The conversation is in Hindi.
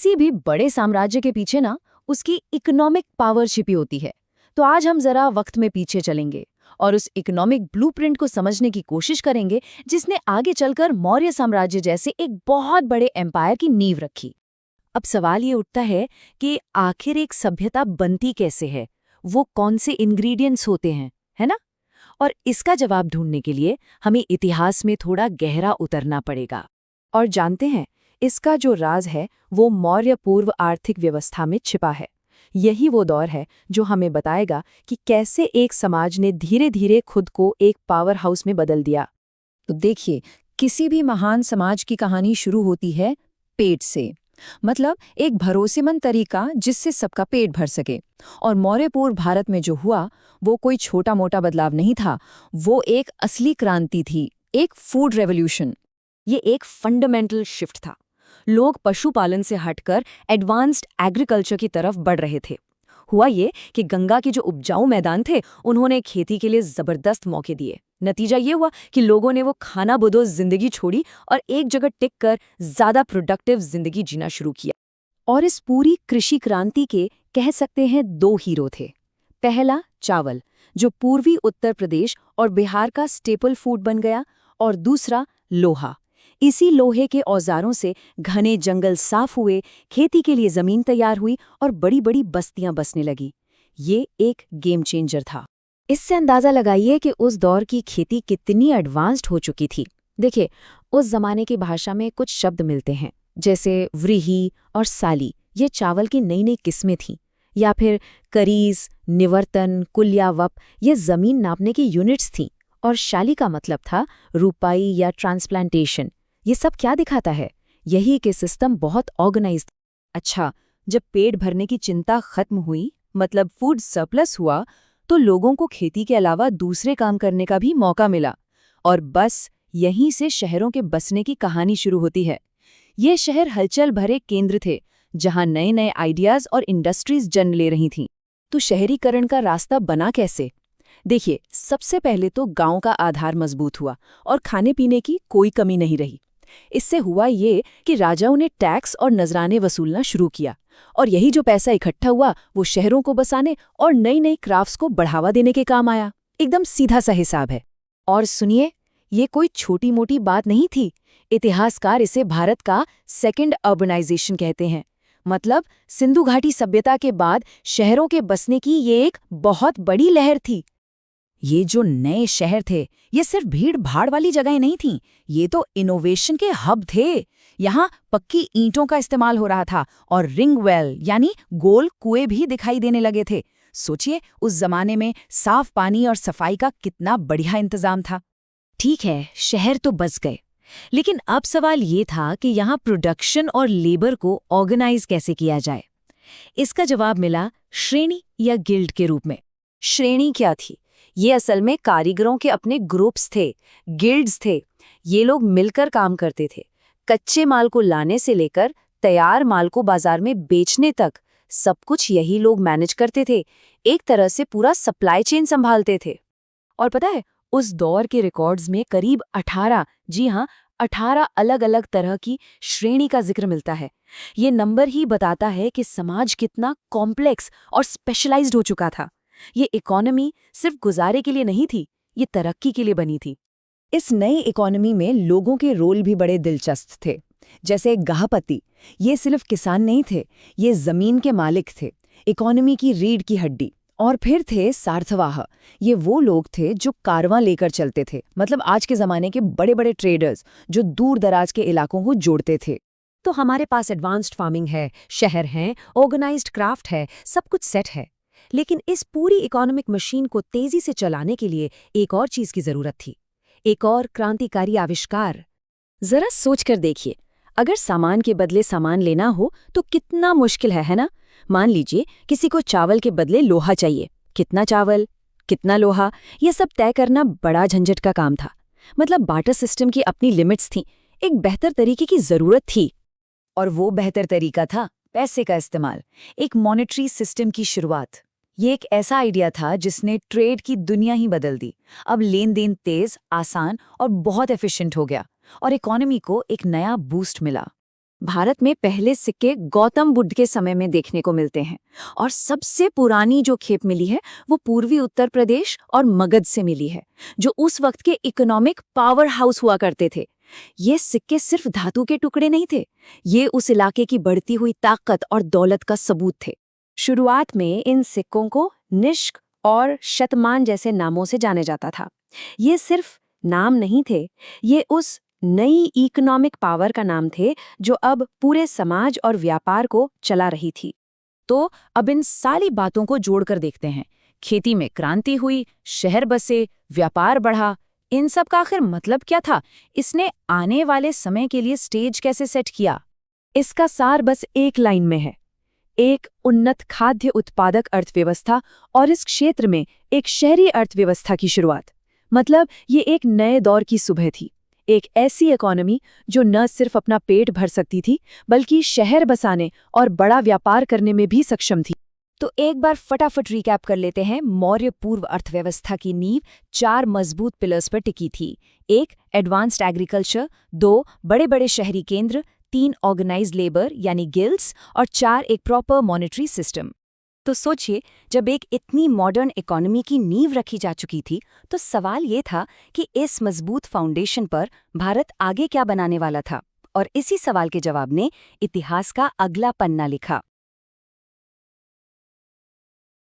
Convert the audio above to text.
किसी भी बड़े साम्राज्य के पीछे ना उसकी इकोनॉमिक पावर छिपी होती है। तो आज हम जरा वक्त में पीछे चलेंगे और उस इकोनॉमिक ब्लूप्रिंट को समझने की कोशिश करेंगे जिसने आगे चलकर मौर्य साम्राज्य जैसे एक बहुत बड़े एम्पायर की नींव रखी। अब सवाल ये उठता है कि आखिर एक सभ्यता बनती कैसे है, वो कौन से इंग्रेडिएंट्स होते हैं, है ना? और इसका जवाब ढूंढने के लिए हमें इतिहास में थोड़ा गहरा उतरना पड़ेगा। और जानते हैं, इसका जो राज है वो मौर्य पूर्व आर्थिक व्यवस्था में छिपा है। यही वो दौर है जो हमें बताएगा कि कैसे एक समाज ने धीरे धीरे खुद को एक पावर हाउस में बदल दिया। तो देखिए, किसी भी महान समाज की कहानी शुरू होती है पेट से, मतलब एक भरोसेमंद तरीका जिससे सबका पेट भर सके। और मौर्य पूर्व भारत में जो हुआ वो कोई छोटा मोटा बदलाव नहीं था, वो एक असली क्रांति थी, एक फूड रेवोल्यूशन। ये एक फंडामेंटल शिफ्ट था। लोग पशुपालन से हटकर एडवांस्ड एग्रीकल्चर की तरफ बढ़ रहे थे। हुआ ये कि गंगा के जो उपजाऊ मैदान थे उन्होंने खेती के लिए जबरदस्त मौके दिए। नतीजा ये हुआ कि लोगों ने वो खानाबदोश जिंदगी छोड़ी और एक जगह टिक कर ज्यादा प्रोडक्टिव जिंदगी जीना शुरू किया। और इस पूरी कृषि क्रांति के कह सकते हैं दो हीरो थे। पहला चावल, जो पूर्वी उत्तर प्रदेश और बिहार का स्टेपल फूड बन गया, और दूसरा लोहा। इसी लोहे के औजारों से घने जंगल साफ हुए, खेती के लिए जमीन तैयार हुई और बड़ी बड़ी बस्तियां बसने लगी। ये एक गेम चेंजर था। इससे अंदाजा लगाइए कि उस दौर की खेती कितनी एडवांस्ड हो चुकी थी। देखिए, उस जमाने की भाषा में कुछ शब्द मिलते हैं, जैसे व्रीहि और साली, ये चावल की नई नई किस्में थीं। या फिर करीज, निवर्तन, कुल्यावप, ये जमीन नापने की यूनिट्स थीं। और शाली का मतलब था रुपाई या ट्रांसप्लांटेशन। ये सब क्या दिखाता है? यही कि सिस्टम बहुत ऑर्गेनाइज्ड। अच्छा, जब पेट भरने की चिंता खत्म हुई, मतलब फूड सरप्लस हुआ, तो लोगों को खेती के अलावा दूसरे काम करने का भी मौका मिला। और बस यहीं से शहरों के बसने की कहानी शुरू होती है। ये शहर हलचल भरे केंद्र थे, जहां नए नए आइडियाज और इंडस्ट्रीज जन्म ले रही थीं। तो शहरीकरण का रास्ता बना कैसे? देखिए, सबसे पहले तो गांव का आधार मजबूत हुआ और खाने पीने की कोई कमी नहीं रही। इससे हुआ ये कि राजाओं ने टैक्स और नजराने वसूलना शुरू किया, और यही जो पैसा इकट्ठा हुआ वो शहरों को बसाने और नई नई क्राफ्ट्स को बढ़ावा देने के काम आया। एकदम सीधा सा हिसाब है। और सुनिए, ये कोई छोटी मोटी बात नहीं थी। इतिहासकार इसे भारत का सेकंड अर्बनाइजेशन कहते हैं। मतलब सिंधु घाटी सभ्यता के बाद शहरों के बसने की ये एक बहुत बड़ी लहर थी। ये जो नए शहर थे, ये सिर्फ भीड़ भाड़ वाली जगहें नहीं थीं, ये तो इनोवेशन के हब थे। यहाँ पक्की ईंटों का इस्तेमाल हो रहा था और रिंग वेल यानी गोल कुएं भी दिखाई देने लगे थे। सोचिए, उस जमाने में साफ पानी और सफाई का कितना बढ़िया इंतजाम था। ठीक है, शहर तो बस गए, लेकिन अब सवाल ये था कि यहाँ प्रोडक्शन और लेबर को ऑर्गेनाइज कैसे किया जाए। इसका जवाब मिला श्रेणी या गिल्ड के रूप में। श्रेणी क्या थी? ये असल में कारीगरों के अपने ग्रुप्स थे, गिल्ड्स थे। ये लोग मिलकर काम करते थे। कच्चे माल को लाने से लेकर तैयार माल को बाजार में बेचने तक सब कुछ यही लोग मैनेज करते थे। एक तरह से पूरा सप्लाई चेन संभालते थे। और पता है, उस दौर के रिकॉर्ड्स में करीब 18, जी हाँ, 18 अलग अलग तरह की श्रेणी का जिक्र मिलता है। ये नंबर ही बताता है कि समाज कितना कॉम्प्लेक्स और स्पेशलाइज्ड हो चुका था। ये इकोनॉमी सिर्फ गुजारे के लिए नहीं थी, ये तरक्की के लिए बनी थी। इस नई इकोनॉमी में लोगों के रोल भी बड़े दिलचस्प थे। जैसे गृहपति, ये सिर्फ किसान नहीं थे, ये जमीन के मालिक थे, इकोनॉमी की रीढ़ की हड्डी। और फिर थे सार्थवाह, ये वो लोग थे जो कारवां लेकर चलते थे, मतलब आज के ज़माने के बड़े बड़े ट्रेडर्स जो दूर दराज के इलाकों को जोड़ते थे। तो हमारे पास एडवांस्ड फार्मिंग है, शहर हैं, ऑर्गेनाइज्ड क्राफ्ट है, सब कुछ सेट है। लेकिन इस पूरी इकोनॉमिक मशीन को तेजी से चलाने के लिए एक और चीज की जरूरत थी, एक और क्रांतिकारी आविष्कार। जरा सोच कर देखिए, अगर सामान के बदले सामान लेना हो तो कितना मुश्किल है ना? मान लीजिए किसी को चावल के बदले लोहा चाहिए। कितना चावल, कितना लोहा, यह सब तय करना बड़ा झंझट का काम था। मतलब बार्टर सिस्टम की अपनी लिमिट्स थीं, एक बेहतर तरीके की जरूरत थी। और वो बेहतर तरीका था पैसे का इस्तेमाल, एक मॉनेटरी सिस्टम की शुरुआत। ये एक ऐसा आइडिया था जिसने ट्रेड की दुनिया ही बदल दी। अब लेन देन तेज, आसान और बहुत एफिशिएंट हो गया और इकोनॉमी को एक नया बूस्ट मिला। भारत में पहले सिक्के गौतम बुद्ध के समय में देखने को मिलते हैं और सबसे पुरानी जो खेप मिली है वो पूर्वी उत्तर प्रदेश और मगध से मिली है, जो उस वक्त के इकोनॉमिक पावर हाउस हुआ करते थे। ये सिक्के सिर्फ धातु के टुकड़े नहीं थे, ये उस इलाके की बढ़ती हुई ताकत और दौलत का सबूत थे। शुरुआत में इन सिक्कों को निष्क और शतमान जैसे नामों से जाने जाता था। ये सिर्फ नाम नहीं थे, ये उस नई इकोनॉमिक पावर का नाम थे जो अब पूरे समाज और व्यापार को चला रही थी। तो अब इन सारी बातों को जोड़कर देखते हैं। खेती में क्रांति हुई, शहर बसे, व्यापार बढ़ा, इन सब का आखिर मतलब क्या था? इसने आने वाले समय के लिए स्टेज कैसे सेट किया? इसका सार बस एक लाइन में है, एक उन्नत खाद्य उत्पादक अर्थव्यवस्था और इस क्षेत्र में एक शहरी अर्थव्यवस्था की शुरुआत। मतलब ये एक नए दौर की सुबह थी, एक ऐसी इकोनॉमी जो न सिर्फ अपना पेट भर सकती थी बल्कि शहर बसाने और बड़ा व्यापार करने में भी सक्षम थी। तो एक बार फटाफट रिकैप कर लेते हैं। मौर्य पूर्व अर्थव्यवस्था की नींव 4 मजबूत पिलर्स पर टिकी थी। 1 एडवांस्ड एग्रीकल्चर, 2 बड़े बड़े शहरी केंद्र, 3 ऑर्गेनाइज्ड लेबर यानी गिल्ड्स और 4 एक प्रॉपर मॉनेटरी सिस्टम। तो सोचिए, जब एक इतनी मॉडर्न इकोनॉमी की नींव रखी जा चुकी थी तो सवाल ये था कि इस मजबूत फाउंडेशन पर भारत आगे क्या बनाने वाला था। और इसी सवाल के जवाब ने इतिहास का अगला पन्ना लिखा।